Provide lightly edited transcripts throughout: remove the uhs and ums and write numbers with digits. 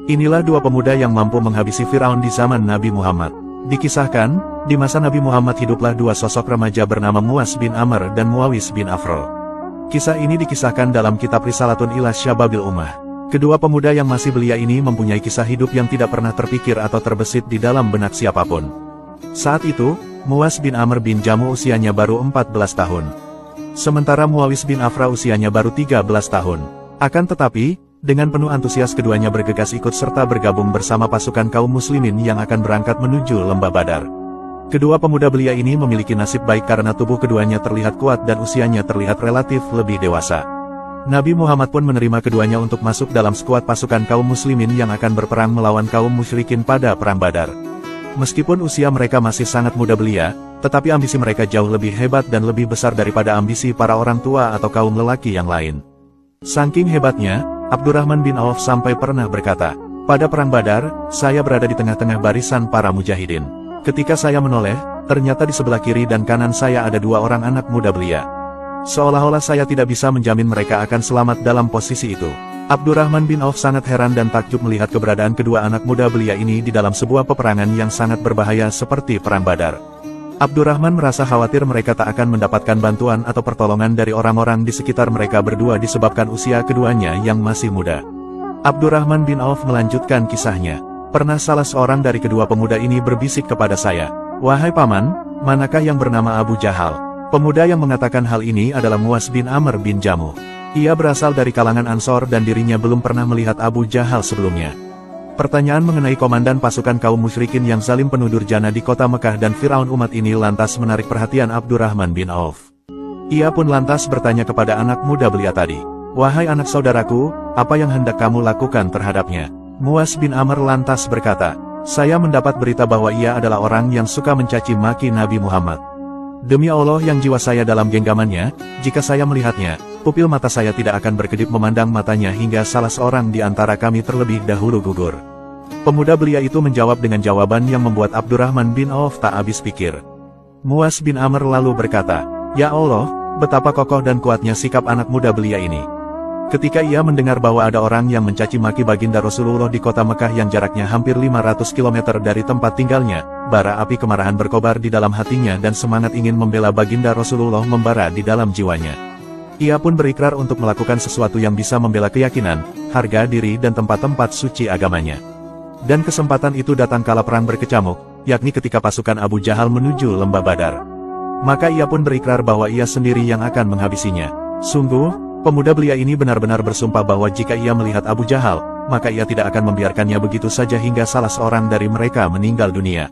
Inilah dua pemuda yang mampu menghabisi Firaun di zaman Nabi Muhammad. Dikisahkan, di masa Nabi Muhammad hiduplah dua sosok remaja bernama Muaz bin Amr dan Muawis bin Afro. Kisah ini dikisahkan dalam kitab Risalatun ila Syababil Ummah. Kedua pemuda yang masih belia ini mempunyai kisah hidup yang tidak pernah terpikir atau terbesit di dalam benak siapapun. Saat itu, Muaz bin Amr bin Jamu usianya baru 14 tahun. Sementara Muawis bin Afra usianya baru 13 tahun. Akan tetapi, dengan penuh antusias keduanya bergegas ikut serta bergabung bersama pasukan kaum muslimin yang akan berangkat menuju lembah Badar. Kedua pemuda belia ini memiliki nasib baik karena tubuh keduanya terlihat kuat dan usianya terlihat relatif lebih dewasa. Nabi Muhammad pun menerima keduanya untuk masuk dalam skuad pasukan kaum muslimin yang akan berperang melawan kaum musyrikin pada perang Badar. Meskipun usia mereka masih sangat muda belia, tetapi ambisi mereka jauh lebih hebat dan lebih besar daripada ambisi para orang tua atau kaum lelaki yang lain. Saking hebatnya, Abdurrahman bin Auf sampai pernah berkata, "Pada perang Badar, saya berada di tengah-tengah barisan para mujahidin. Ketika saya menoleh, ternyata di sebelah kiri dan kanan saya ada dua orang anak muda belia. Seolah-olah saya tidak bisa menjamin mereka akan selamat dalam posisi itu." Abdurrahman bin Auf sangat heran dan takjub melihat keberadaan kedua anak muda belia ini di dalam sebuah peperangan yang sangat berbahaya seperti perang Badar. Abdurrahman merasa khawatir mereka tak akan mendapatkan bantuan atau pertolongan dari orang-orang di sekitar mereka berdua disebabkan usia keduanya yang masih muda. Abdurrahman bin Auf melanjutkan kisahnya. "Pernah salah seorang dari kedua pemuda ini berbisik kepada saya, 'Wahai paman, manakah yang bernama Abu Jahal?' Pemuda yang mengatakan hal ini adalah Muaz bin Amr bin Jamu. Ia berasal dari kalangan Ansor dan dirinya belum pernah melihat Abu Jahal sebelumnya." Pertanyaan mengenai komandan pasukan kaum musyrikin yang zalim penuh durjana di kota Mekah dan Firaun umat ini lantas menarik perhatian Abdurrahman bin Auf. Ia pun lantas bertanya kepada anak muda belia tadi, "Wahai anak saudaraku, apa yang hendak kamu lakukan terhadapnya?" Muaz bin Amr lantas berkata, "Saya mendapat berita bahwa ia adalah orang yang suka mencaci maki Nabi Muhammad. Demi Allah yang jiwa saya dalam genggamannya, jika saya melihatnya, pupil mata saya tidak akan berkedip memandang matanya hingga salah seorang di antara kami terlebih dahulu gugur." Pemuda belia itu menjawab dengan jawaban yang membuat Abdurrahman bin Auf tak habis pikir. Muaz bin Amr lalu berkata, "Ya Allah, betapa kokoh dan kuatnya sikap anak muda belia ini." Ketika ia mendengar bahwa ada orang yang mencaci maki baginda Rasulullah di kota Mekah yang jaraknya hampir 500 km dari tempat tinggalnya, bara api kemarahan berkobar di dalam hatinya dan semangat ingin membela baginda Rasulullah membara di dalam jiwanya. Ia pun berikrar untuk melakukan sesuatu yang bisa membela keyakinan, harga diri dan tempat-tempat suci agamanya. Dan kesempatan itu datang kala perang berkecamuk, yakni ketika pasukan Abu Jahal menuju lembah Badar. Maka ia pun berikrar bahwa ia sendiri yang akan menghabisinya. Sungguh, pemuda belia ini benar-benar bersumpah bahwa jika ia melihat Abu Jahal, maka ia tidak akan membiarkannya begitu saja hingga salah seorang dari mereka meninggal dunia.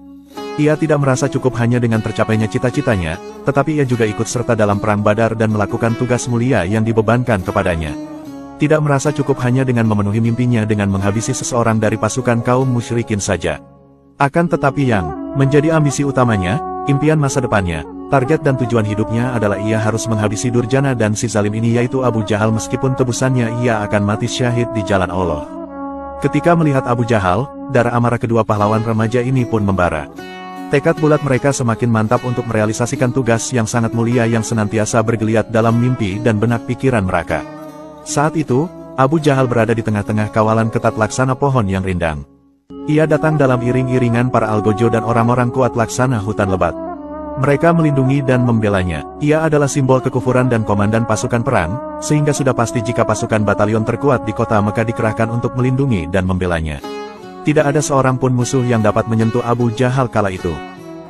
Ia tidak merasa cukup hanya dengan tercapainya cita-citanya, tetapi ia juga ikut serta dalam perang Badar dan melakukan tugas mulia yang dibebankan kepadanya. Tidak merasa cukup hanya dengan memenuhi mimpinya dengan menghabisi seseorang dari pasukan kaum musyrikin saja. Akan tetapi yang menjadi ambisi utamanya, impian masa depannya, target dan tujuan hidupnya adalah ia harus menghabisi durjana dan si zalim ini yaitu Abu Jahal meskipun tebusannya ia akan mati syahid di jalan Allah. Ketika melihat Abu Jahal, darah amarah kedua pahlawan remaja ini pun membara. Tekad bulat mereka semakin mantap untuk merealisasikan tugas yang sangat mulia yang senantiasa bergeliat dalam mimpi dan benak pikiran mereka. Saat itu, Abu Jahal berada di tengah-tengah kawalan ketat laksana pohon yang rindang. Ia datang dalam iring-iringan para algojo dan orang-orang kuat laksana hutan lebat. Mereka melindungi dan membelanya. Ia adalah simbol kekufuran dan komandan pasukan perang, sehingga sudah pasti jika pasukan batalion terkuat di kota Mekah dikerahkan untuk melindungi dan membelanya. Tidak ada seorang pun musuh yang dapat menyentuh Abu Jahal kala itu.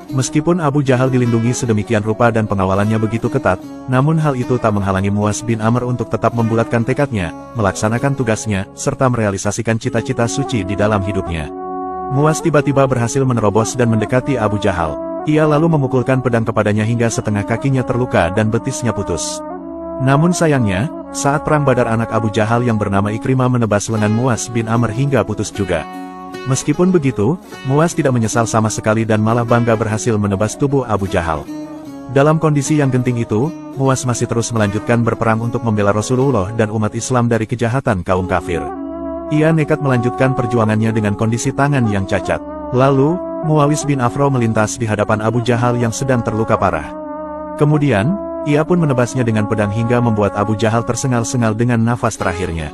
Meskipun Abu Jahal dilindungi sedemikian rupa dan pengawalannya begitu ketat, namun hal itu tak menghalangi Muaz bin Amr untuk tetap membulatkan tekadnya, melaksanakan tugasnya, serta merealisasikan cita-cita suci di dalam hidupnya. Muaz tiba-tiba berhasil menerobos dan mendekati Abu Jahal. Ia lalu memukulkan pedang kepadanya hingga setengah kakinya terluka dan betisnya putus. Namun sayangnya, saat perang Badar anak Abu Jahal yang bernama Ikrimah menebas lengan Muaz bin Amr hingga putus juga. Meskipun begitu, Muaz tidak menyesal sama sekali dan malah bangga berhasil menebas tubuh Abu Jahal. Dalam kondisi yang genting itu, Muaz masih terus melanjutkan berperang untuk membela Rasulullah dan umat Islam dari kejahatan kaum kafir. Ia nekat melanjutkan perjuangannya dengan kondisi tangan yang cacat. Lalu, Muawis bin Afro melintas di hadapan Abu Jahal yang sedang terluka parah. Kemudian, ia pun menebasnya dengan pedang hingga membuat Abu Jahal tersengal-sengal dengan nafas terakhirnya.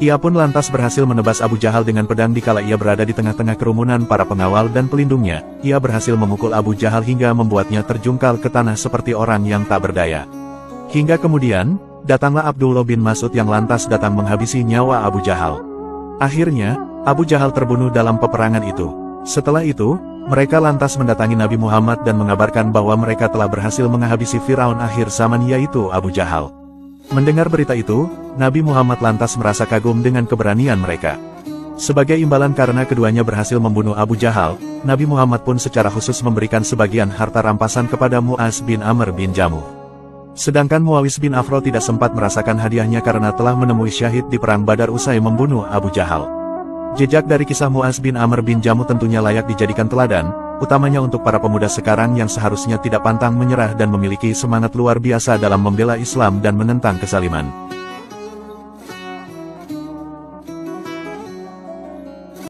Ia pun lantas berhasil menebas Abu Jahal dengan pedang dikala ia berada di tengah-tengah kerumunan para pengawal dan pelindungnya. Ia berhasil memukul Abu Jahal hingga membuatnya terjungkal ke tanah seperti orang yang tak berdaya. Hingga kemudian, datanglah Abdullah bin Mas'ud yang lantas datang menghabisi nyawa Abu Jahal. Akhirnya, Abu Jahal terbunuh dalam peperangan itu. Setelah itu, mereka lantas mendatangi Nabi Muhammad dan mengabarkan bahwa mereka telah berhasil menghabisi Firaun akhir zaman, yaitu Abu Jahal. Mendengar berita itu, Nabi Muhammad lantas merasa kagum dengan keberanian mereka. Sebagai imbalan karena keduanya berhasil membunuh Abu Jahal, Nabi Muhammad pun secara khusus memberikan sebagian harta rampasan kepada Mu'az bin Amr bin Jamuh. Sedangkan Muawis bin Afro tidak sempat merasakan hadiahnya karena telah menemui syahid di Perang Badar usai membunuh Abu Jahal. Jejak dari kisah Mu'az bin Amr bin Jamuh tentunya layak dijadikan teladan, utamanya untuk para pemuda sekarang yang seharusnya tidak pantang menyerah dan memiliki semangat luar biasa dalam membela Islam dan menentang kezaliman.